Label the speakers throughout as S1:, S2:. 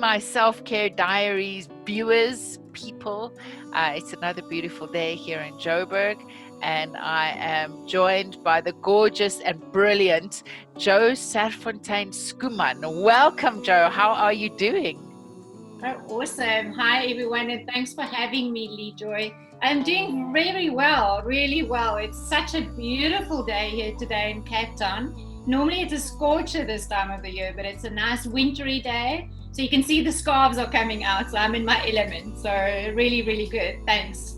S1: my self-care diaries viewers, people. It's another beautiful day here in Joburg, and I am joined by the gorgeous and brilliant Joh Serfontein Schoeman. Welcome, Joh. How are you doing?
S2: Oh, awesome. Hi, everyone, and thanks for having me, Lee Joy. I'm doing really well, really well. It's such a beautiful day here today in Cape Town. Normally it's a scorcher this time of the year, but it's a nice wintry day. So you can see the scarves are coming out, so I'm in my element. So really, really good. Thanks.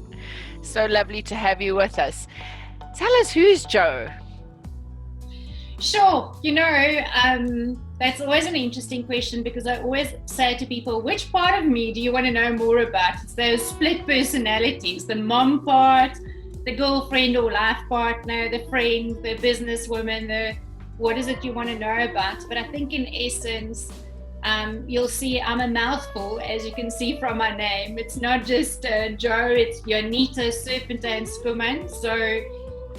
S1: So lovely to have you with us. Tell us, who's Joh?
S2: Sure. That's always an interesting question because I always say to people, which part of me do you want to know more about? It's those split personalities, the mom part, the girlfriend or life partner, the friend, the businesswoman, what is it you want to know about? But I think in essence, you'll see I'm a mouthful, as you can see from my name. It's not just Joh, it's Joh Serfontein Schoeman. So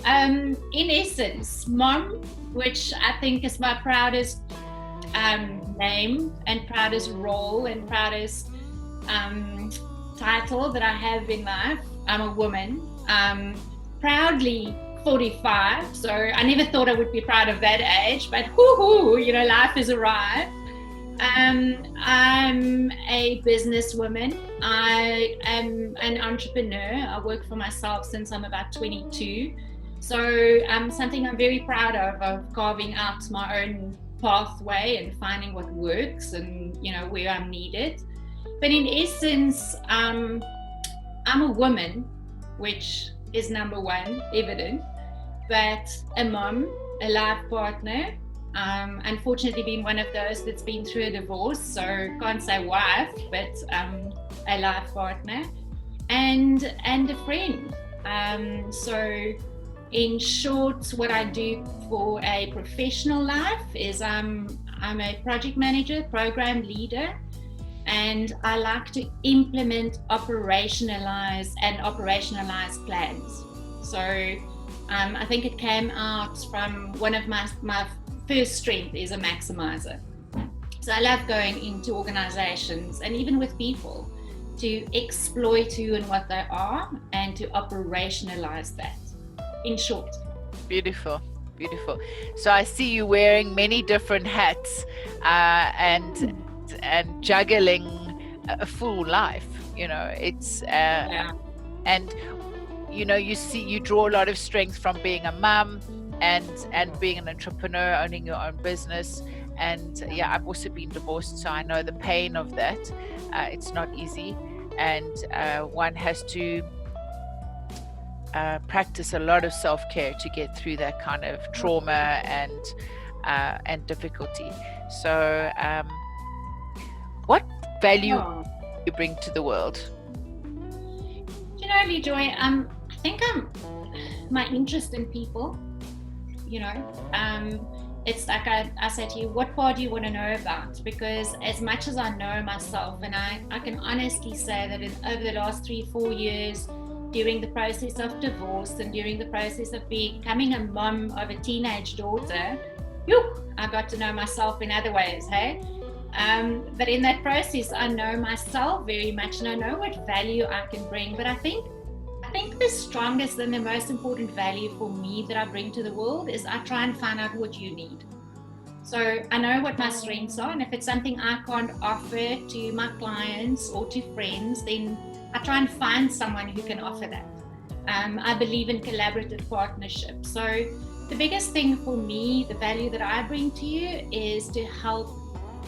S2: in essence, mom, which I think is my proudest name and proudest role and proudest title that I have in life. I'm a woman, proudly 45, so I never thought I would be proud of that age, but life has arrived. I'm a businesswoman. I am an entrepreneur. I work for myself since I'm about 22. So something I'm very proud of carving out my own pathway and finding what works and, where I'm needed. But in essence, I'm a woman, which is number one, evident, but a mom, a life partner, unfortunately being one of those that's been through a divorce, so can't say wife, but a life partner, and a friend. So in short, what I do for a professional life is I'm a project manager, program leader, and I like to implement, operationalize plans. So I think it came out from one of my first strength is a maximiser. So I love going into organizations and even with people to exploit who and what they are and to operationalize that. In short.
S1: Beautiful. So I see you wearing many different hats and juggling a full life. It's and you draw a lot of strength from being a mum and being an entrepreneur, owning your own business. And I've also been divorced, so I know the pain of that. It's not easy, and one has to practice a lot of self-care to get through that kind of trauma and difficulty. So what value do you bring to the world?
S2: Lee Joy, I think my interest in people, it's like I say to you, what part do you want to know about? Because as much as I know myself, and I can honestly say that over the last 3-4 years, during the process of divorce and during the process of becoming a mom of a teenage daughter, I got to know myself in other ways, hey? But in that process, I know myself very much and I know what value I can bring. But I think the strongest and the most important value for me that I bring to the world is I try and find out what you need. So I know what my strengths are, and if it's something I can't offer to my clients or to friends, then I try and find someone who can offer that. I believe in collaborative partnership. So the biggest thing for me, the value that I bring to you is to help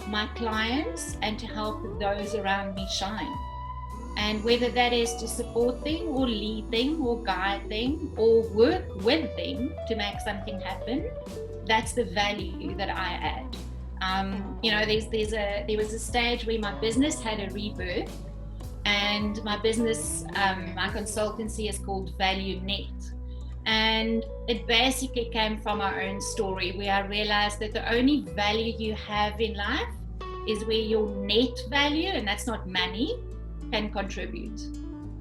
S2: my clients and to help those around me shine. And whether that is to support them or lead them or guide them or work with them to make something happen, that's the value that I add. There was a stage where my business had a rebirth. And my business, my consultancy is called Value Net. And it basically came from our own story where I realized that the only value you have in life is where your net value, and that's not money, can contribute.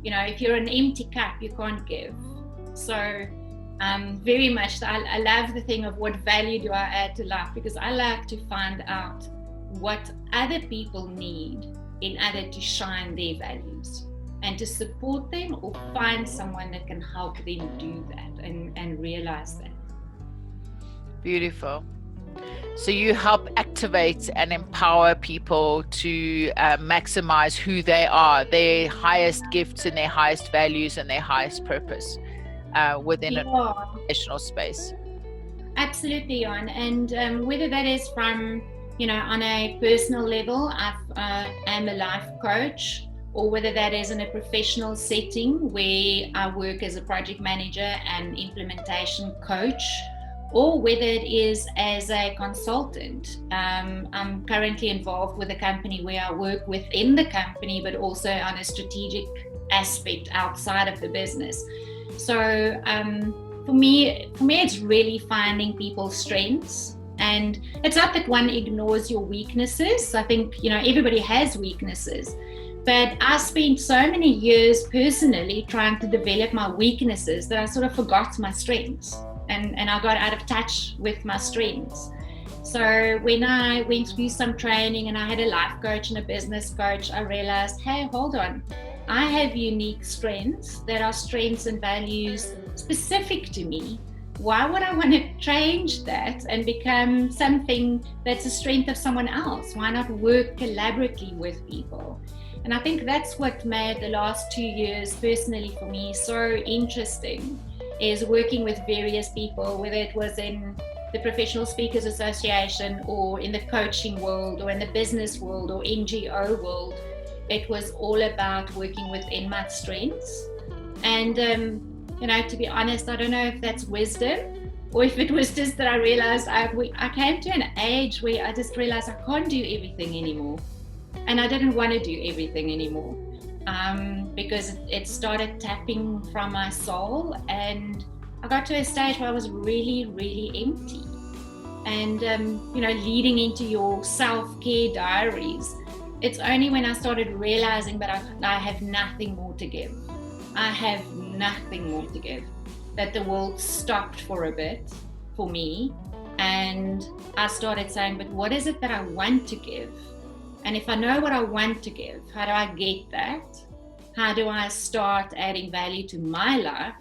S2: If you're an empty cup, you can't give. So very much, I love the thing of what value do I add to life, because I like to find out what other people need in order to shine their values, and to support them or find someone that can help them do that and realize that.
S1: Beautiful. So you help activate and empower people to maximize who they are, their highest gifts and their highest values and their highest purpose within an organizational space.
S2: Absolutely, Jan. And whether that is from, on a personal level, I'm a life coach, or whether that is in a professional setting where I work as a project manager and implementation coach, or whether it is as a consultant. I'm currently involved with a company where I work within the company, but also on a strategic aspect outside of the business. So for me, it's really finding people's strengths. And it's not that one ignores your weaknesses. I think, everybody has weaknesses. But I spent so many years personally trying to develop my weaknesses that I sort of forgot my strengths. And I got out of touch with my strengths. So when I went through some training and I had a life coach and a business coach, I realized, hey, hold on. I have unique strengths that are strengths and values specific to me. Why would I want to change that and become something that's a strength of someone else? Why not work collaboratively with people? And I think that's what made the last 2 years personally for me so interesting, is working with various people, whether it was in the Professional Speakers Association or in the coaching world or in the business world or NGO world. It was all about working within my strengths. And, to be honest, I don't know if that's wisdom or if it was just that I realized I came to an age where I just realized I can't do everything anymore. And I didn't want to do everything anymore. Because it started tapping from my soul, and I got to a stage where I was really, really empty. And, leading into your self-care diaries, it's only when I started realizing that I have nothing more to give. I have nothing more to give, that the world stopped for a bit for me. And I started saying, but what is it that I want to give? And if I know what I want to give, how do I get that? How do I start adding value to my life?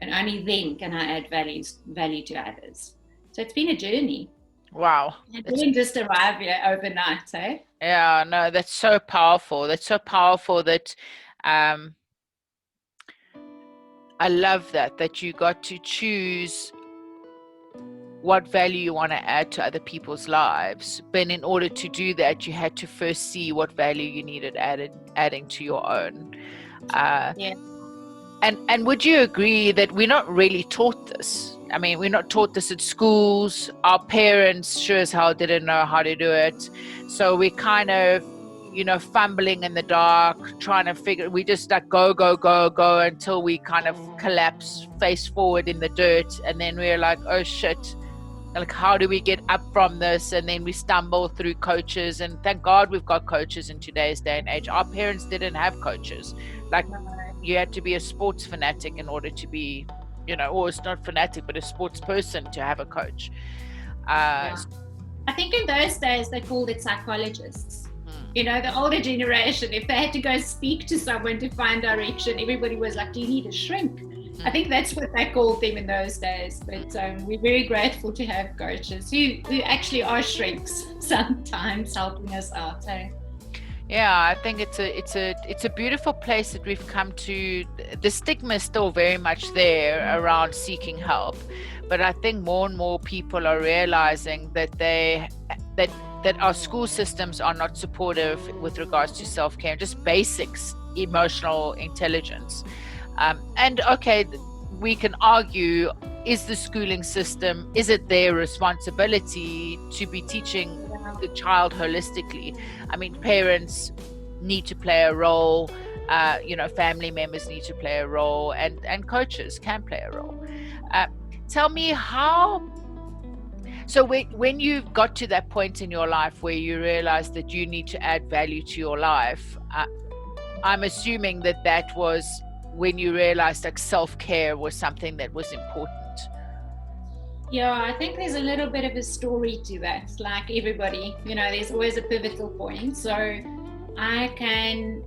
S2: And only then can I add value to others. So it's been a journey.
S1: Wow.
S2: I didn't just arrive here overnight, eh?
S1: Yeah, no, that's so powerful. That's so powerful that I love that you got to choose what value you want to add to other people's lives. But in order to do that, you had to first see what value you needed adding to your own.
S2: Yeah.
S1: And would you agree that we're not really taught this? I mean, we're not taught this at schools. Our parents sure as hell didn't know how to do it. So we're kind of, fumbling in the dark, trying to we just like go until we kind of collapse face forward in the dirt. And then we're like, oh shit, like how do we get up from this? And then we stumble through coaches, and thank God we've got coaches in today's day and age. Our parents didn't have coaches. Like you had to be a sports fanatic in order to be, or it's not fanatic, but a sports person to have a coach.
S2: I think in those days they called it psychologists. The older generation, if they had to go speak to someone to find direction, everybody was like, do you need a shrink? I think that's what they called them in those days. But we're very grateful to have coaches who actually are shrinks sometimes helping us out.
S1: Yeah, I think it's a beautiful place that we've come to. The stigma is still very much there around seeking help, but I think more and more people are realizing that that our school systems are not supportive with regards to self-care, just basics, emotional intelligence. And okay, we can argue, is the schooling system, is it their responsibility to be teaching the child holistically? I mean, parents need to play a role, family members need to play a role, and coaches can play a role. Tell me how. So when you got to that point in your life where you realized that you need to add value to your life, I'm assuming that was when you realized that self-care was something that was important.
S2: Yeah, I think there's a little bit of a story to that. Like everybody, there's always a pivotal point. So I can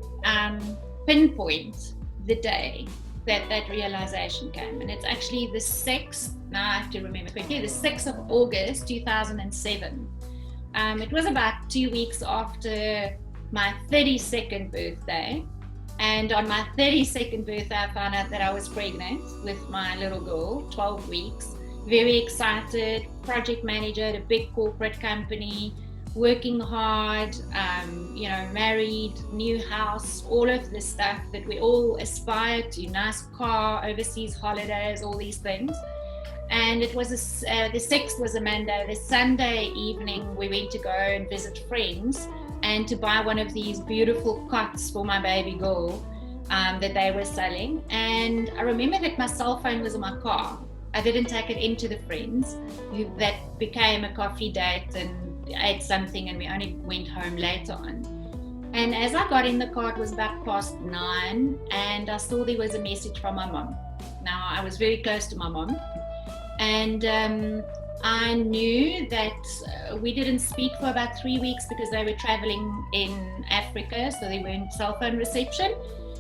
S2: pinpoint the day that realization came. And it's actually the 6th, now I have to remember quickly, the 6th of August 2007. It was about 2 weeks after my 32nd birthday. And on my 32nd birthday, I found out that I was pregnant with my little girl, 12 weeks. Very excited, project manager at a big corporate company, working hard, married, new house, all of the stuff that we all aspire to, nice car, overseas holidays, all these things. And it was the 6th was a Monday. The Sunday evening, we went to go and visit friends and to buy one of these beautiful cots for my baby girl that they were selling. And I remember that my cell phone was in my car. I didn't take it into the friends. That became a coffee date and ate something, and we only went home later on. And as I got in the car, it was about 9:30, and I saw there was a message from my mom. Now, I was very close to my mom, and I knew that we didn't speak for about 3 weeks because they were traveling in Africa, so there weren't cell phone reception.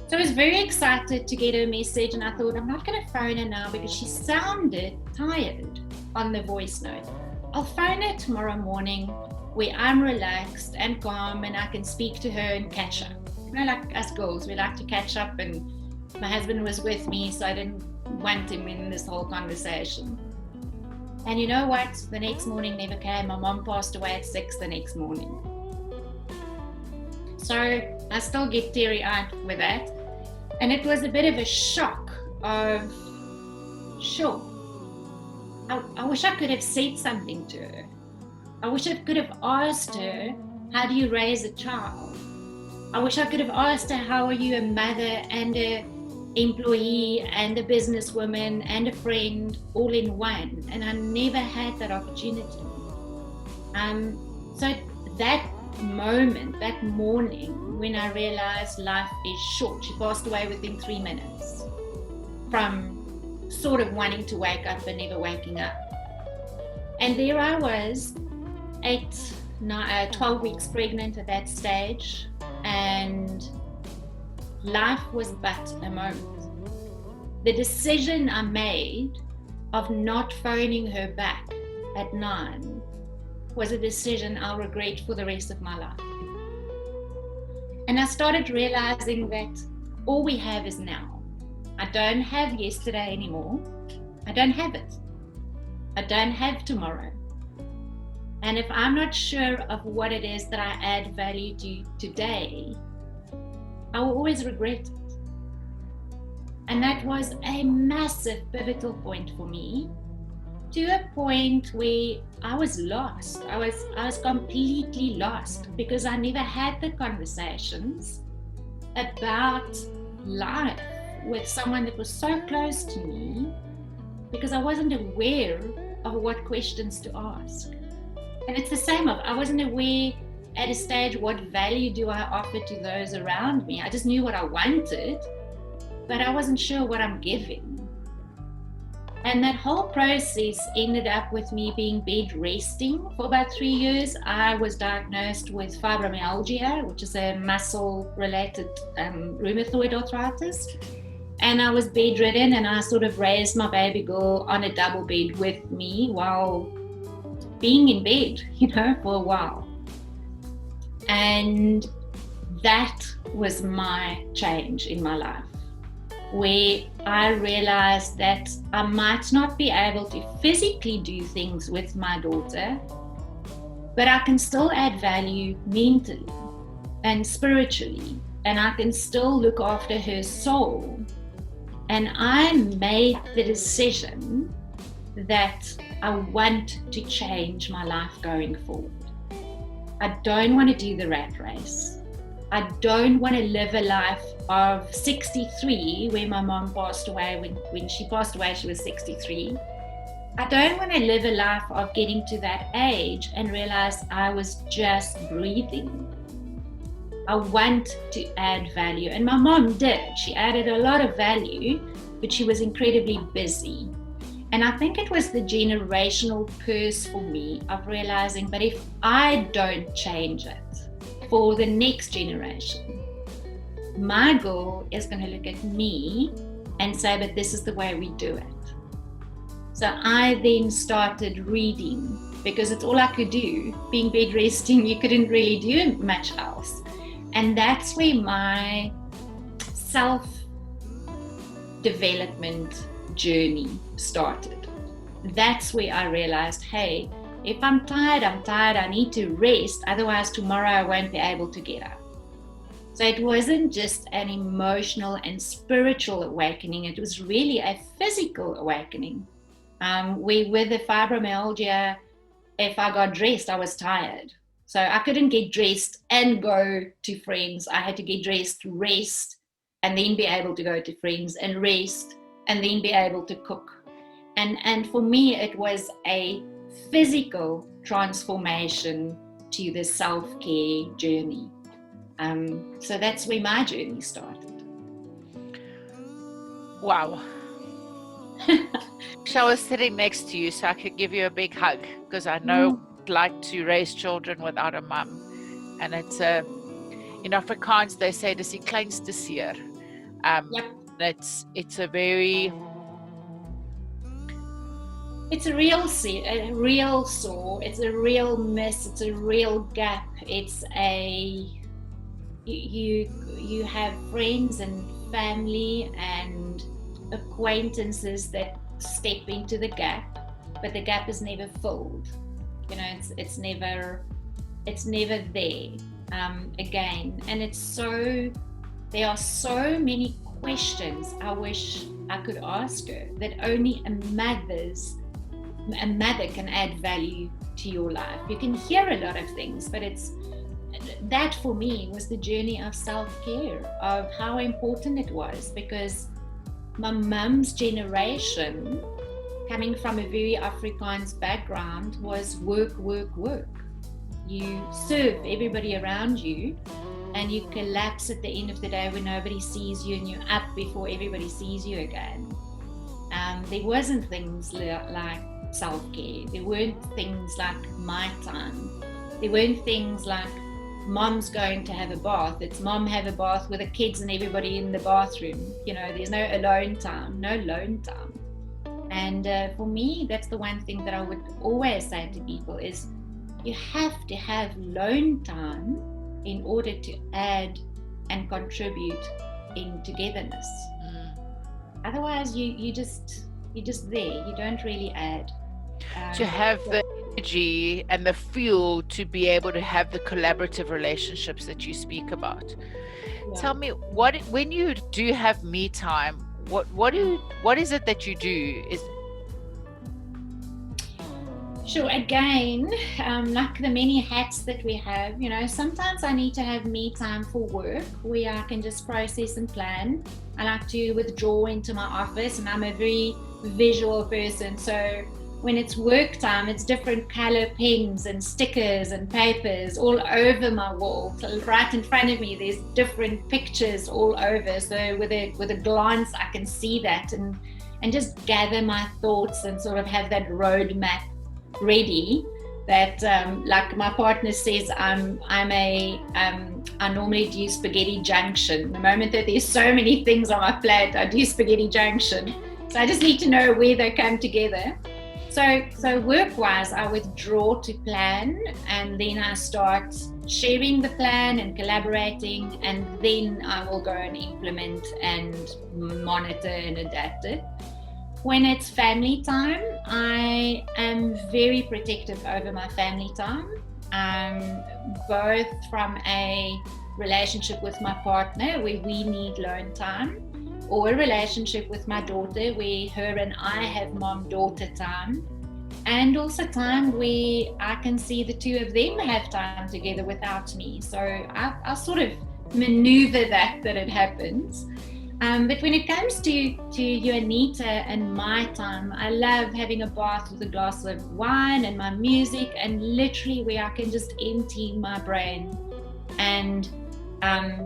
S2: So I was very excited to get her message, and I thought, I'm not going to phone her now because she sounded tired on the voice note. I'll phone her tomorrow morning where I'm relaxed and calm and I can speak to her and catch up. Like us girls, we like to catch up, and my husband was with me, so I didn't want him in this whole conversation. And you know what? The next morning never came. My mom passed away at 6 the next morning. So I still get teary-eyed with that. And it was a bit of a shock of, sure, I wish I could have said something to her. I wish I could have asked her, how do you raise a child? I wish I could have asked her, how are you a mother and a employee and a businesswoman and a friend all in one? And I never had that opportunity. So that moment, that morning, when I realized life is short, she passed away within 3 minutes from sort of wanting to wake up and never waking up. And there I was, 12 weeks pregnant at that stage, and life was but a moment. The decision I made of not phoning her back at 9 was a decision I'll regret for the rest of my life. And I started realizing that all we have is now. I don't have yesterday anymore. I don't have it. I don't have tomorrow. And if I'm not sure of what it is that I add value to today, I will always regret it. And that was a massive pivotal point for me, to a point where I was lost. I was completely lost because I never had the conversations about life with someone that was so close to me, because I wasn't aware of what questions to ask. And it's the same, I wasn't aware at a stage what value do I offer to those around me. I just knew what I wanted, but I wasn't sure what I'm giving. And that whole process ended up with me being bed resting for about 3 years. I was diagnosed with fibromyalgia, which is a muscle-related rheumatoid arthritis. And I was bedridden, and I sort of raised my baby girl on a double bed with me while being in bed, for a while. And that was my change in my life, where I realized that I might not be able to physically do things with my daughter, but I can still add value mentally and spiritually, and I can still look after her soul. And I made the decision that I want to change my life going forward. I don't want to do the rat race. I don't want to live a life of 63, where my mom passed away. When she passed away, she was 63. I don't want to live a life of getting to that age and realize I was just breathing. I want to add value. And my mom did. She added a lot of value, but she was incredibly busy. And I think it was the generational curse for me of realizing, but if I don't change it for the next generation, my goal is going to look at me and say, but this is the way we do it. So I then started reading, because it's all I could do. Being bed resting, you couldn't really do much else. And that's where my self-development journey started. That's where I realized, hey, if I'm tired, I need to rest, otherwise tomorrow I won't be able to get up. So it wasn't just an emotional and spiritual awakening, it was really a physical awakening. With the fibromyalgia, if I got dressed, I was tired. So I couldn't get dressed and go to friends. I had to get dressed, rest, and then be able to go to friends, and rest, and then be able to cook. And for me, it was a physical transformation to the self-care journey. So that's where my journey started.
S1: Wow. I was sitting next to you so I could give you a big hug, because I know what it's like to raise children without a mum. And it's in Afrikaans they say dis die kleinste seer.
S2: Yep.
S1: It's a very...
S2: It's a real sore, it's a real miss, it's a real gap. It's you have friends and family and acquaintances that step into the gap, but the gap is never filled. You know, it's never there again. And there are so many questions I wish I could ask her that only a mother can add value to your life. You can hear a lot of things, but that for me was the journey of self-care, of how important it was, because my mum's generation, coming from a very Afrikaans background, was work. You serve everybody around you, and you collapse at the end of the day when nobody sees you, and you're up before everybody sees you again. There wasn't things like self-care. There weren't things like my time. There weren't things like mom's going to have a bath. It's mom have a bath with the kids and everybody in the bathroom. You know, there's no alone time, no lone time. And for me, that's the one thing that I would always say to people is you have to have lone time in order to add and contribute in togetherness. Otherwise, you're just there. You don't really add.
S1: To have the energy and the fuel to be able to have the collaborative relationships that you speak about. Yeah. Tell me, when you do have me time, what is it that you do?
S2: Sure. Again, like the many hats that we have, you know, sometimes I need to have me time for work where I can just process and plan. I like to withdraw into my office, and I'm a very visual person. So when it's work time, it's different color pens and stickers and papers all over my wall. So right in front of me, there's different pictures all over. So with a glance, I can see that and just gather my thoughts and sort of have that roadmap ready. That like my partner says, I normally do spaghetti junction. The moment that there's so many things on my plate, I do spaghetti junction. So I just need to know where they come together. So work-wise, I withdraw to plan, and then I start sharing the plan and collaborating, and then I will go and implement and monitor and adapt it. When it's family time, I am very protective over my family time, both from a relationship with my partner where we need alone time, or a relationship with my daughter where her and I have mom-daughter time, and also time where I can see the two of them have time together without me. So I sort of maneuver that it happens. But when it comes to you, Anita, and my time, I love having a bath with a glass of wine and my music, and literally where I can just empty my brain. And I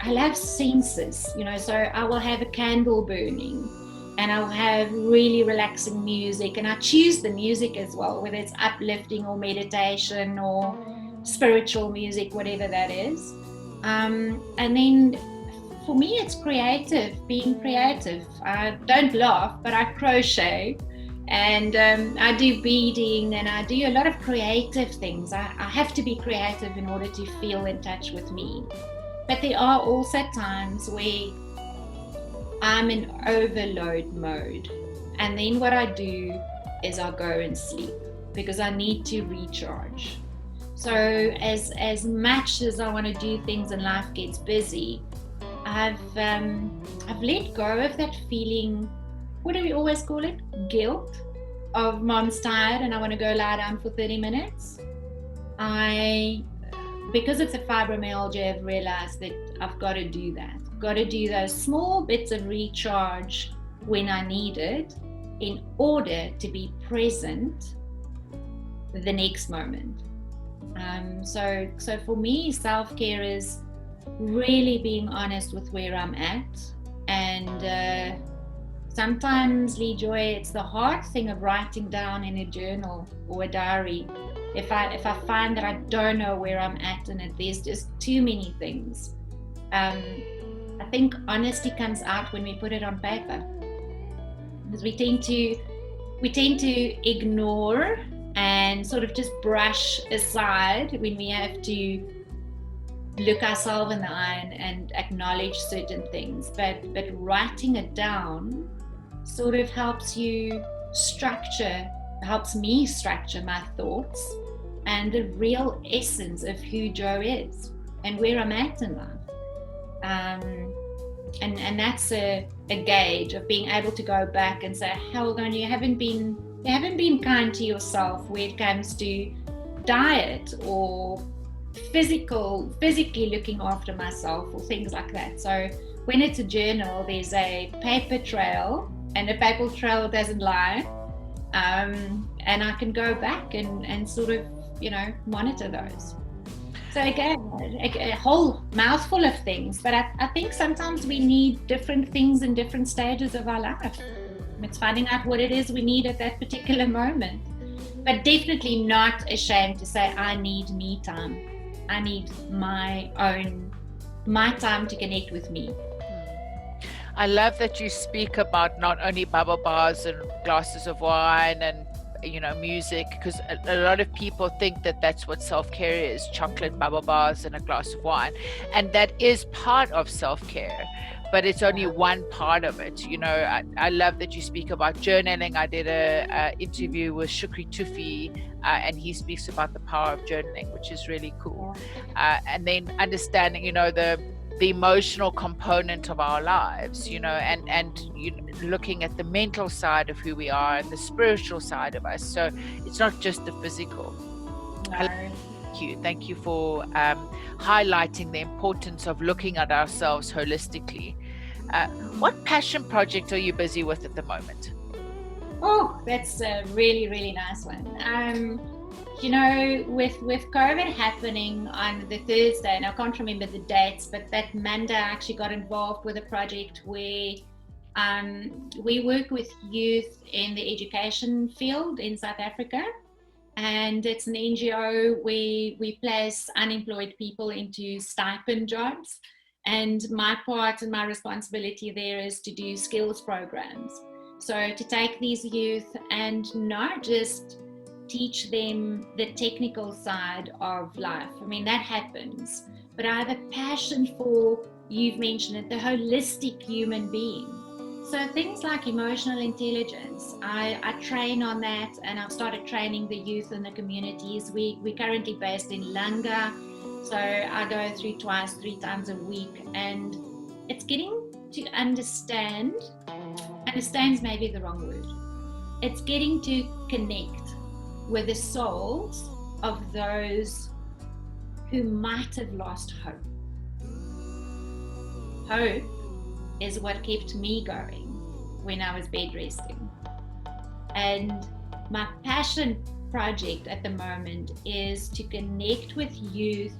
S2: love senses, you know, so I will have a candle burning, and I'll have really relaxing music, and I choose the music as well, whether it's uplifting or meditation or spiritual music, whatever that is. And then for me, it's being creative. I don't laugh, but I crochet, and I do beading, and I do a lot of creative things. I have to be creative in order to feel in touch with me. But there are also times where I'm in overload mode, and then what I do is I go and sleep because I need to recharge. So as much as I want to do things and life gets busy, I've let go of that feeling. What do we always call it? Guilt of mom's tired and I want to go lie down for 30 minutes. Because it's a fibromyalgia, I've realized that I've got to do that. I've got to do those small bits of recharge when I need it in order to be present the next moment. So for me, self-care is really being honest with where I'm at. And sometimes, Lee Joy, it's the hard thing of writing down in a journal or a diary. If I find that I don't know where I'm at and there's just too many things, I think honesty comes out when we put it on paper, because we tend to ignore and sort of just brush aside when we have to look ourselves in the eye and acknowledge certain things. But writing it down sort of helps me structure my thoughts and the real essence of who Joh is and where I'm at in life. And that's a gauge of being able to go back and say, hold on, you haven't been kind to yourself when it comes to diet or physically looking after myself or things like that. So when it's a journal, there's a paper trail, and a paper trail doesn't lie. And I can go back and sort of, monitor those. So again, a whole mouthful of things, but I think sometimes we need different things in different stages of our life. It's finding out what it is we need at that particular moment, but definitely not ashamed to say, I need me time. I need my time to connect with me.
S1: I love that you speak about not only bubble bars and glasses of wine and music, because a lot of people think that that's what self-care is: chocolate, bubble bars, and a glass of wine. And that is part of self-care, but it's only one part of it. I love that you speak about journaling. I did a interview with Shukri Tufi, and he speaks about the power of journaling, which is really cool. And then understanding, the emotional component of our lives, and looking at the mental side of who we are and the spiritual side of us. So it's not just the physical.
S2: No.
S1: Thank you for highlighting the importance of looking at ourselves holistically. What passion project are you busy with at the moment?
S2: Oh, that's a really, really nice one. With COVID happening on the Thursday, and I can't remember the dates, but that Monday I actually got involved with a project where we work with youth in the education field in South Africa. And it's an NGO where we place unemployed people into stipend jobs. And my part and my responsibility there is to do skills programs. So to take these youth and not just teach them the technical side of life. I mean, that happens. But I have a passion for, you've mentioned it, the holistic human being. So things like emotional intelligence, I train on that, and I've started training the youth in the communities. We're currently based in Langa, so I go through 2-3 times a week, and it's getting to understand's maybe the wrong word. It's getting to connect with the souls of those who might have lost hope. Hope is what kept me going when I was bed resting. And my passion project at the moment is to connect with youth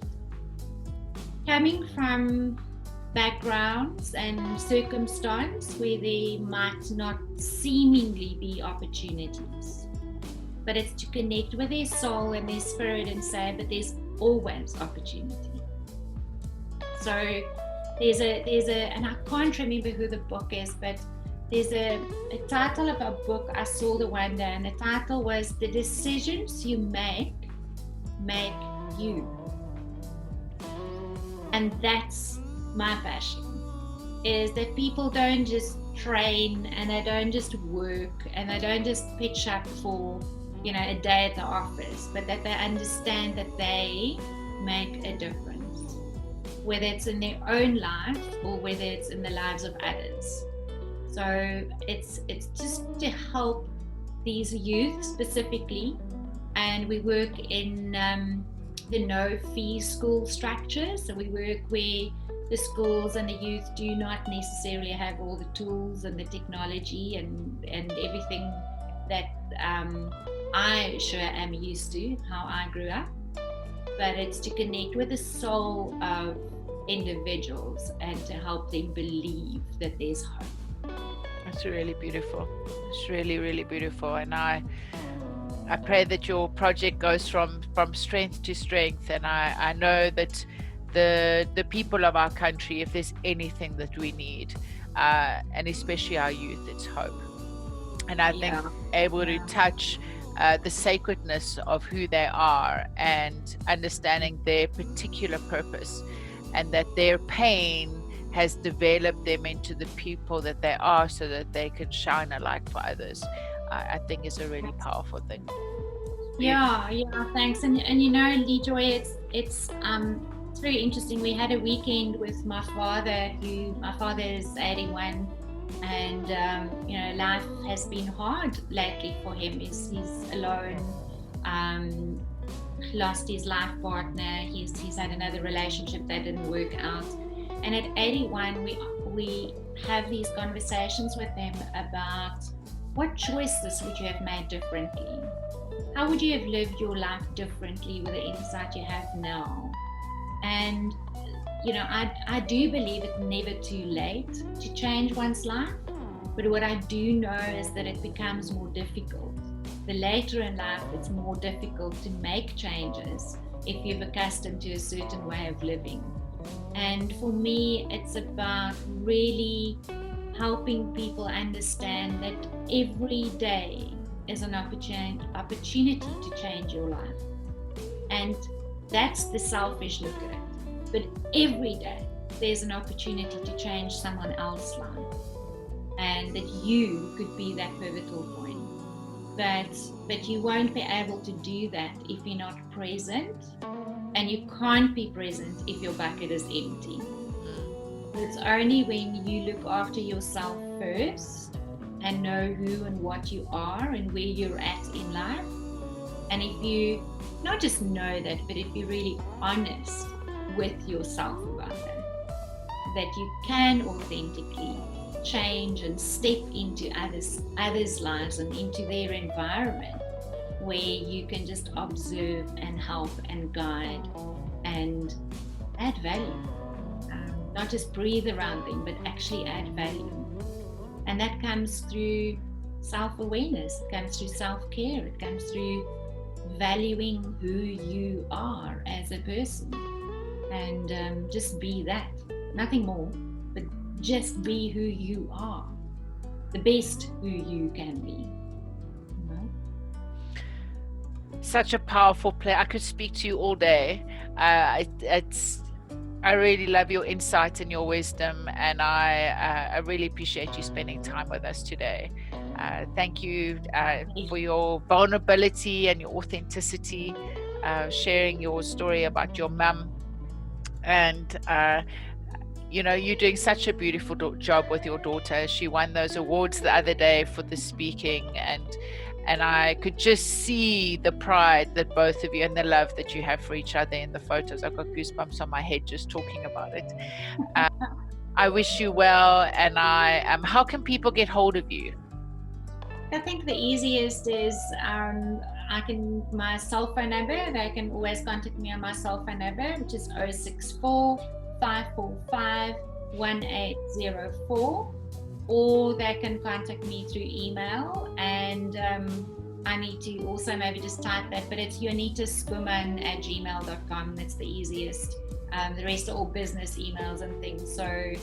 S2: coming from backgrounds and circumstance where there might not seemingly be opportunities. But it's to connect with their soul and their spirit and say, but there's always opportunity. So there's a, and I can't remember who the book is, but there's a title of a book. I saw the one day, and the title was "The Decisions You Make You." And that's my passion, is that people don't just train and they don't just work and they don't just pitch up for, you know, a day at the office, but that they understand that they make a difference, whether it's in their own life or whether it's in the lives of others. So it's just to help these youth specifically, and we work in the no-fee school structure. So we work where the schools and the youth do not necessarily have all the tools and the technology and everything that I sure am used to, how I grew up. But it's to connect with the soul of individuals and to help them believe that there's hope.
S1: It's really beautiful. It's really, really beautiful. And I pray that your project goes from strength to strength. And I know that the people of our country, if there's anything that we need, and especially our youth, it's hope. And I think able to touch the sacredness of who they are and understanding their particular purpose, and that their pain has developed them into the people that they are so that they can shine a light for others, I think is a really powerful thing.
S2: Yeah, thanks. And you know, Lee Joy, it's very interesting. We had a weekend with my father, my father is 81, and you know, life has been hard lately for him. He's alone, lost his life partner, he's had another relationship that didn't work out. And at 81, we have these conversations with him about what choices would you have made differently? How would you have lived your life differently with the insight you have now? And, you know, I do believe it's never too late to change one's life. But what I do know is that it becomes more difficult. The later in life, it's more difficult to make changes if you're accustomed to a certain way of living. And for me, it's about really helping people understand that every day is an opportunity to change your life. And that's the selfish look at it. But every day there's an opportunity to change someone else's life, and that you could be that pivotal point. But you won't be able to do that if you're not present, and you can't be present if your bucket is empty. It's only when you look after yourself first and know who and what you are and where you're at in life, and if you not just know that, but if you're really honest with yourself about that you can authentically change and step into others' lives and into their environment, where you can just observe and help and guide and add value. Not just breathe around them, but actually add value. And that comes through self-awareness, it comes through self-care, it comes through valuing who you are as a person. And just be that, nothing more, but just be who you are, the best who you can be.
S1: Such a powerful play. I could speak to you all day. I really love your insight and your wisdom, and I really appreciate you spending time with us today. Thank you for your vulnerability and your authenticity, sharing your story about your mum. And you know, you're doing such a beautiful job with your daughter. She won those awards the other day for the speaking, and I could just see the pride that both of you and the love that you have for each other in the photos. I've got goosebumps on my head just talking about it. I wish you well, and how can people get hold of you?
S2: I think the easiest is my cell phone number. They can always contact me on my cell phone number, which is 064 545 1804, or they can contact me through email. And I need to also maybe just type that, but it's jonita@gmail.com. That's the easiest. The rest are all business emails and things. So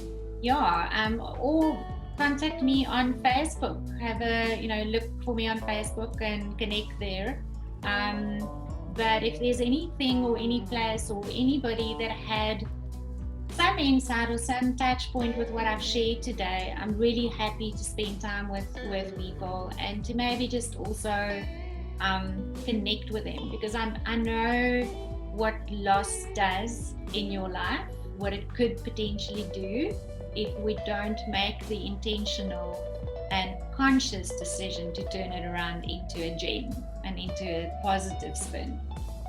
S2: yeah, or contact me on Facebook. Have a, look for me on Facebook and connect there. But if there's anything or any place or anybody that had some insight or some touch point with what I've shared today, I'm really happy to spend time with people and to maybe just also connect with them, because I know what loss does in your life, what it could potentially do if we don't make the intentional and conscious decision to turn it around into a gem and into a positive spin.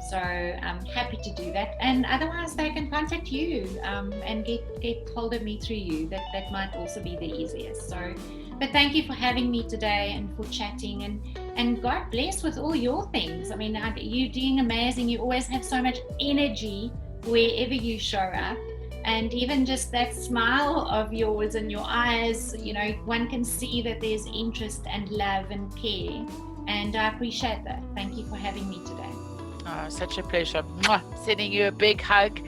S2: So I'm happy to do that. And otherwise, they can contact you and get hold of me through you. That might also be the easiest. So, but thank you for having me today and for chatting. And God bless with all your things. I mean, you're doing amazing. You always have so much energy wherever you show up. And even just that smile of yours and your eyes, one can see that there's interest and love and care. And I appreciate that. Thank you for having me today.
S1: Oh, such a pleasure. Mwah. Sending you a big hug.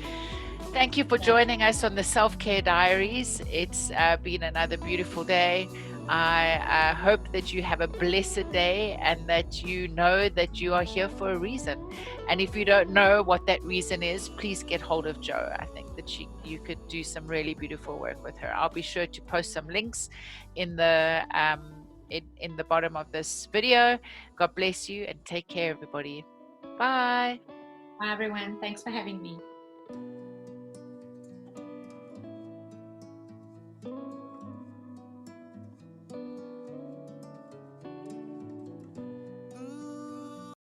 S1: Thank you for joining us on the Self-Care Diaries. It's been another beautiful day. I hope that you have a blessed day and that you know that you are here for a reason. And if you don't know what that reason is, please get hold of Joh. I think that you could do some really beautiful work with her. I'll be sure to post some links in the in the bottom of this video. God bless you and take care, everybody. Bye.
S2: Bye, everyone. Thanks for having me.